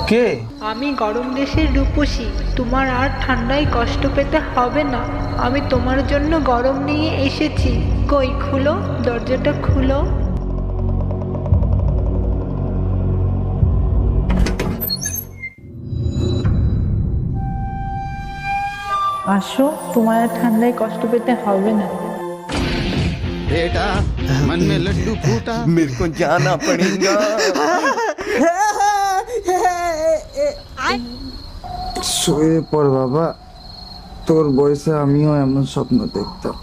কে? আমি গরম দেশের রূপসী, তোমার আর ঠান্ডায় কষ্ট পেতে হবে না। আমি তোমার জন্য গরম নিয়ে এসেছি। কই খুলো, দরজাটা খুলো। আসো, তোমার আর ঠান্ডায় কষ্ট পেতে হবে না। बेटा मन में लड्डू फूटा। मेरे को जाना पड़ेगा। শুয়ে পড় বাবা, তোর বয়সে আমিও এমন স্বপ্ন দেখতাম।